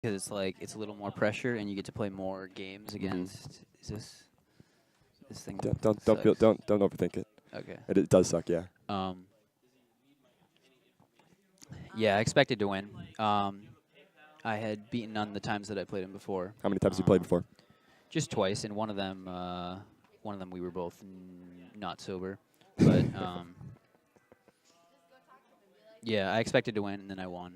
because it's like it's a little more pressure and you get to play more games against. Is this thing? Don't overthink it. Okay. It does suck, yeah. Yeah, I expected to win. I had beaten none the times that I played him before. How many times have you played before? Just twice, and one of them we were both not sober, but yeah, I expected to win, and then I won.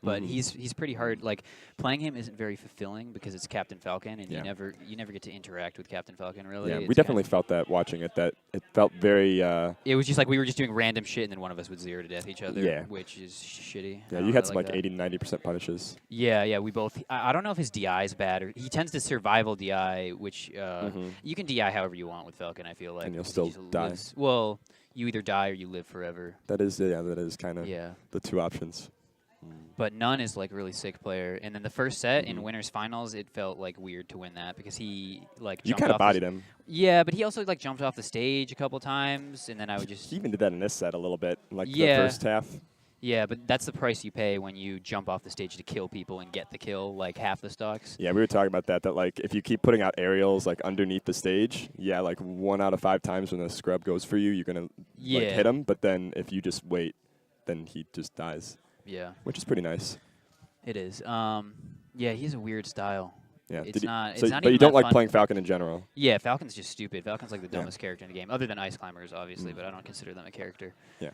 But he's pretty hard. Like playing him isn't very fulfilling because it's Captain Falcon, and you never get to interact with Captain Falcon really. Yeah, it's we definitely felt that watching it. That it felt very. It was just like we were just doing random shit, and then one of us would 0 to death each other. Yeah. Which is shitty. Yeah, you had some like 80-90% punishes. Yeah, we both. I don't know if his DI is bad or he tends to survival DI, which you can DI however you want with Falcon. I feel like, and you'll still die. Well, you either die or you live forever. That is kind of the two options. But Nunn is like a really sick player, and then the first set in winners finals, it felt like weird to win that because he like you kind of bodied him. Yeah, but he also like jumped off the stage a couple times, and then I would just. He even did that in this set a little bit, like the first half. Yeah, but that's the price you pay when you jump off the stage to kill people and get the kill, like half the stocks. Yeah, we were talking about that like if you keep putting out aerials like underneath the stage, like 1 out of 5 times when the scrub goes for you, you're going to like, hit him. But then if you just wait, then he just dies. Yeah. Which is pretty nice. It is. Yeah, he has a weird style. Yeah. It's not but you don't like playing Falcon in general? Yeah, Falcon's just stupid. Falcon's like the dumbest character in the game, other than Ice Climbers, obviously, but I don't consider them a character. Yeah.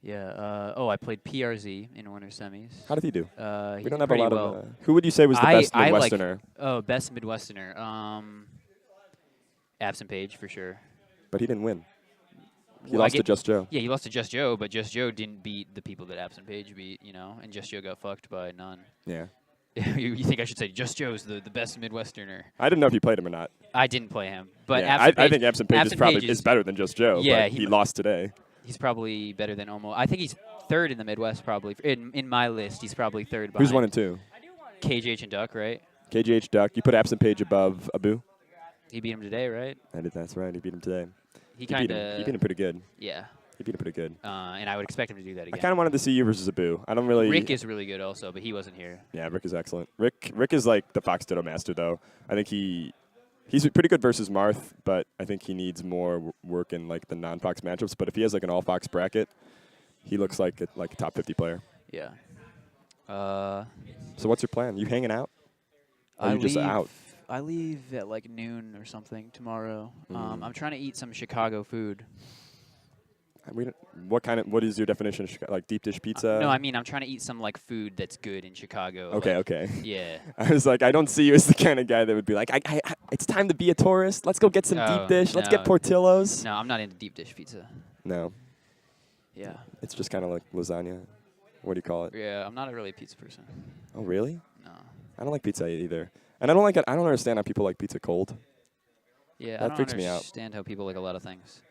Yeah. I played PRZ in winter semis. How did he do? We don't have a lot of. Who would you say was the best Midwesterner? Best Midwesterner. Absent Page for sure. But he didn't win. He lost to JustJoe. Yeah, he lost to JustJoe, but JustJoe didn't beat the people that Absent Page beat, and JustJoe got fucked by Nunn. Yeah. You think I should say JustJoe's the best Midwesterner? I didn't know if you played him or not. I didn't play him, but I think Absent Page is better than JustJoe. Yeah, but he lost today. He's probably better than Omo. I think he's third in the Midwest, probably. In my list, he's probably third. Who's 1 and 2? KGH and Duck, right? KGH Duck. You put Absent Page above Abu? He beat him today, right? That's right. He beat him today. He beat him pretty good. Yeah. He beat him pretty good. And I would expect him to do that again. I kind of wanted to see you versus Abu. I don't really. Rick is really good also, but he wasn't here. Yeah, Rick is excellent. Rick is like the Fox Ditto master, though. I think he's pretty good versus Marth, but I think he needs more work in like the non-Fox matchups. But if he has like an all-Fox bracket, he looks like a top 50 player. Yeah. So what's your plan? You hanging out? Or are you just out? I leave at like noon or something tomorrow. I'm trying to eat some Chicago food. What is your definition of Chicago? Like deep dish pizza? No, I mean I'm trying to eat some like food that's good in Chicago. Okay. Yeah. I was like, I don't see you as the kind of guy that would be like, it's time to be a tourist. Let's go get some deep dish. Let's get Portillo's. No, I'm not into deep dish pizza. No. Yeah. It's just kind of like lasagna. What do you call it? Yeah, I'm not a really pizza person. Oh, really? No. I don't like pizza either. And I don't understand how people like pizza cold. Yeah, that freaks me out. I don't understand how people like a lot of things.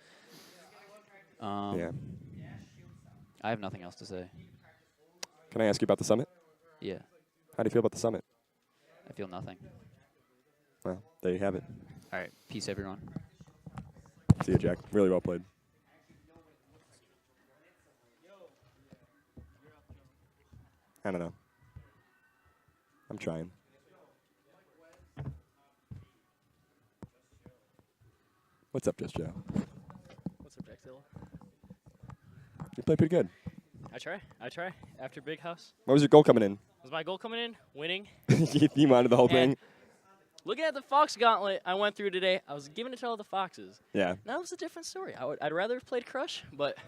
Yeah. I have nothing else to say. Can I ask you about the summit? Yeah. How do you feel about the summit? I feel nothing. Well, there you have it. All right. Peace, everyone. See you, Jack. Really well played. I don't know. I'm trying. What's up, JustJoe? What's up, Jackzilla? You play pretty good. I try. After Big House. What was your goal coming in? Was my goal coming in? Winning. You wanted the whole thing? Looking at the Fox Gauntlet I went through today, I was giving it to all the Foxes. Yeah. That was a different story. I'd rather have played Crush, but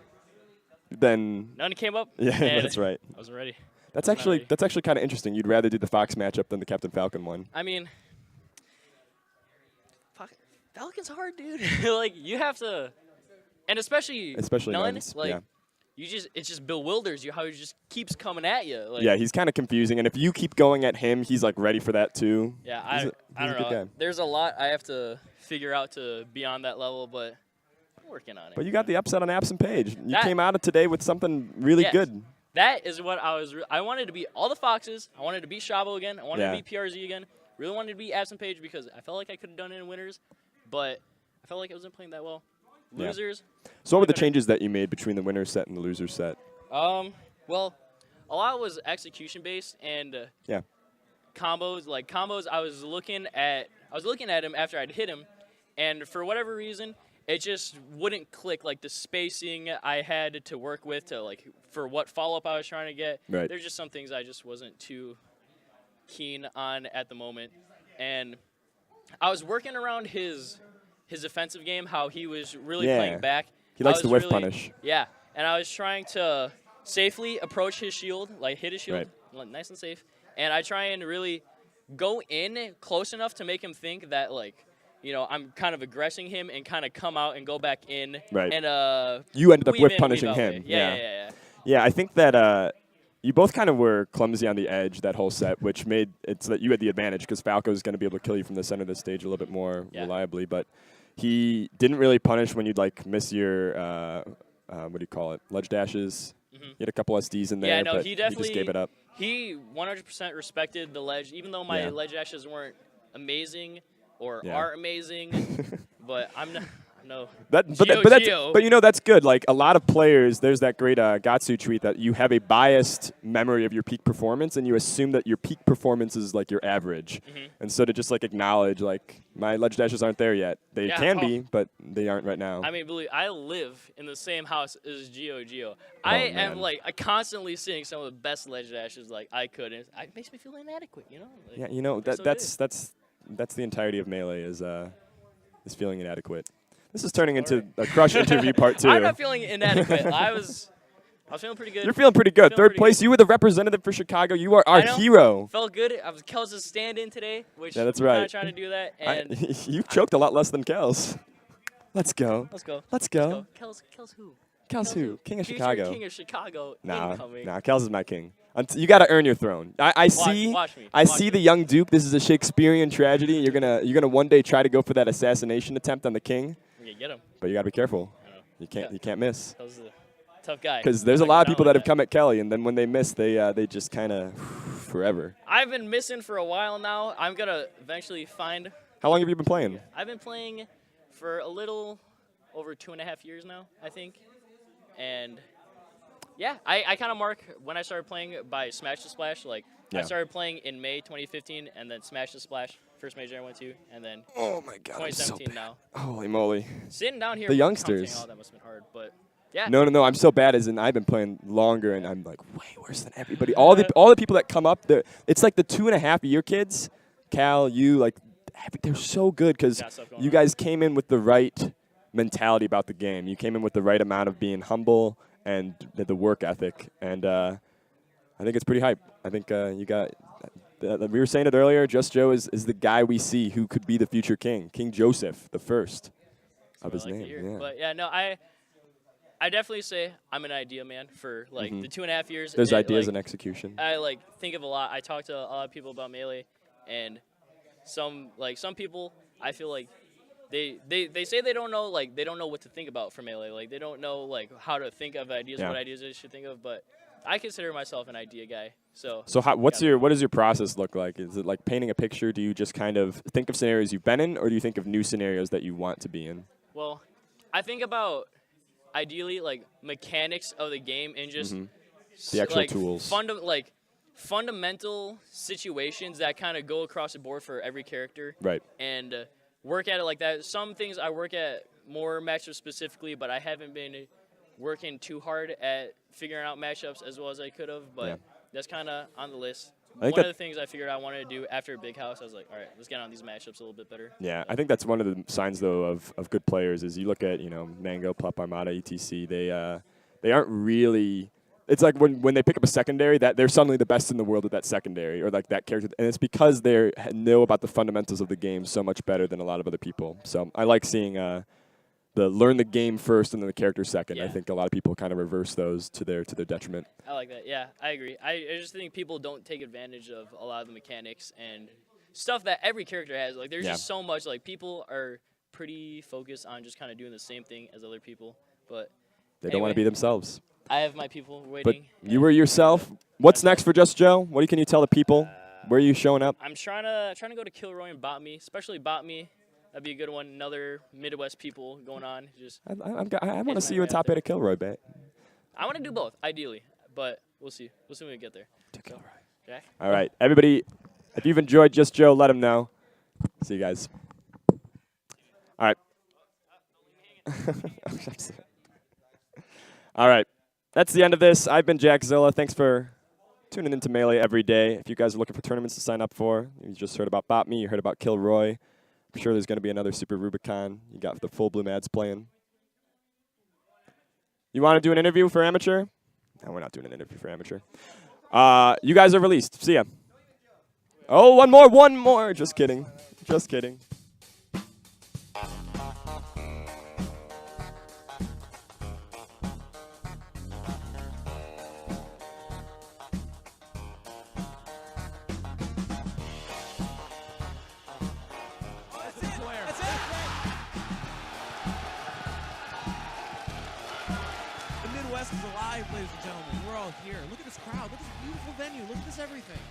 then none came up. Yeah, that's right. I wasn't ready. That's actually kind of interesting. You'd rather do the Fox matchup than the Captain Falcon one. I mean, Falcon's hard, dude. Like you have to, and especially Nunn, like it just bewilders you how he just keeps coming at you. Like, yeah, he's kind of confusing, and if you keep going at him, he's like ready for that too. Yeah, I don't know. Guy. There's a lot I have to figure out to be on that level, but I'm working on it. But you got the upset on Absent Page. You came out of today with something really good. That is what I wanted to beat all the Foxes. I wanted to beat Shabo again. I wanted to beat PRZ again. Really wanted to beat Absent Page because I felt like I could have done it in winners, but I felt like I wasn't playing that well. Losers. So what were the changes that you made between the winner's set and the loser's set? Well, a lot was execution based and combos. Like combos, I was looking at him after I'd hit him, and for whatever reason, it just wouldn't click. Like the spacing I had to work with to like for what follow up I was trying to get. Right. There's just some things I just wasn't too keen on at the moment, and I was working around his offensive game, how he was really playing back. He likes to whiff punish. Yeah, and I was trying to safely approach his shield, like hit his shield, nice and safe. And I try and really go in close enough to make him think that, like, you know, I'm kind of aggressing him and kind of come out and go back in. Right. And you ended up whiff punishing him. Yeah, I think that you both kind of were clumsy on the edge that whole set, which made it so that you had the advantage because Falco's going to be able to kill you from the center of the stage a little bit more reliably. But he didn't really punish when you'd, like, miss your, what do you call it, ledge dashes. He had a couple SDs in there, but he just gave it up. He 100% respected the ledge, even though my ledge dashes weren't amazing or are amazing. But I'm not. No. But you know, that's good. Like a lot of players, there's that great Gatsu tweet that you have a biased memory of your peak performance, and you assume that your peak performance is like your average. And so to just like acknowledge, like my ledge dashes aren't there yet. They can be, but they aren't right now. I mean, believe I live in the same house as JustJoe. I am like constantly seeing some of the best ledge dashes like I could, and it makes me feel inadequate. You know? Like, yeah, you know that's the entirety of Melee is feeling inadequate. This is turning into a Crush interview part 2. I'm not feeling inadequate. I was feeling pretty good. You're feeling pretty good. Third place. You were the representative for Chicago. You are our hero. Felt good. I was Kels' stand-in today, which that's I'm right. kind of trying to do that. And you choked a lot less than Kels. Let's go. Let's go. Kels who? Kels who? King of Chicago. King of Chicago. Nah, incoming. Kels is my king. You got to earn your throne. I see the young Duke. This is a Shakespearean tragedy. You're gonna one day try to go for that assassination attempt on the king. You get him. But you got to be careful. You can't miss. Kel's a tough guy. Because there's a lot of people that have come at Kelly, and then when they miss, they just kind of forever. I've been missing for a while now. I'm gonna eventually find. How long have you been playing? I've been playing for a little over 2.5 years now, I think. And yeah, I kind of mark when I started playing by Smash to Splash. Like I started playing in May 2015, and then Smash to Splash, first major I went to, and then oh my God, 2017 so now. Holy moly! Sitting down here, the youngsters. That must have been hard, but yeah. No, I'm so bad as in I've been playing longer, and I'm like way worse than everybody. All the people that come up, it's like the 2.5-year kids. Cal, you like, they're so good because you guys came in with the right mentality about the game. You came in with the right amount of being humble and the work ethic, and I think it's pretty hype. I think you got. We were saying it earlier. JustJoe is the guy we see who could be the future king, King Joseph the first of his name. Yeah. But yeah, no, I definitely say I'm an idea man for like the 2.5 years. There's ideas and execution. I like think of a lot. I talk to a lot of people about Melee, and some people I feel like they say they don't know what to think about for Melee. Like they don't know like how to think of ideas, what ideas they should think of. But I consider myself an idea guy. So what does your process look like? Is it like painting a picture? Do you just kind of think of scenarios you've been in, or do you think of new scenarios that you want to be in? Well, I think about ideally like mechanics of the game and just the actual tools. Fundamental situations that kind of go across the board for every character. Right. And work at it like that. Some things I work at more matchups specifically, but I haven't been working too hard at figuring out matchups as well as I could have. But that's kind of on the list. One of the things I figured I wanted to do after Big House, I was like, all right, let's get on these matchups a little bit better. Yeah, I think that's one of the signs, though, of good players is you look at, Mango, Plup, Armada, ETC, they aren't really – it's like when they pick up a secondary, that they're suddenly the best in the world at that secondary or like that character. And it's because they know about the fundamentals of the game so much better than a lot of other people. So I like seeing learn the game first and then the character second. I think a lot of people kind of reverse those to their detriment. I like that. Yeah, I agree. I just think people don't take advantage of a lot of the mechanics and stuff that every character has. Like there's just so much. Like people are pretty focused on just kind of doing the same thing as other people, but they don't want to be themselves. I have my people waiting. But you were yourself. What's next for JustJoe? What can you tell the people? Where are you showing up? I'm trying to go to Kilroy and Bot Me, especially Bot Me. That'd be a good one. Another Midwest people going on. I want to see you in top 8 at Kilroy, bet. I want to do both, ideally. But we'll see. We'll see when we get there. So, okay. All right, everybody. If you've enjoyed Just Joe, let him know. See you guys. All right. All right. That's the end of this. I've been Jack Zilla. Thanks for tuning into Melee every day. If you guys are looking for tournaments to sign up for, you just heard about Bot Me, you heard about Kilroy. I'm sure there's going to be another Super Rubicon. You got the Full Bloom ads playing. You want to do an interview for amateur? No, we're not doing an interview for amateur. You guys are released. See ya. Oh, one more. Just kidding. Just kidding. West is alive, ladies and gentlemen. We're all here. Look at this crowd. Look at this beautiful venue. Look at this everything.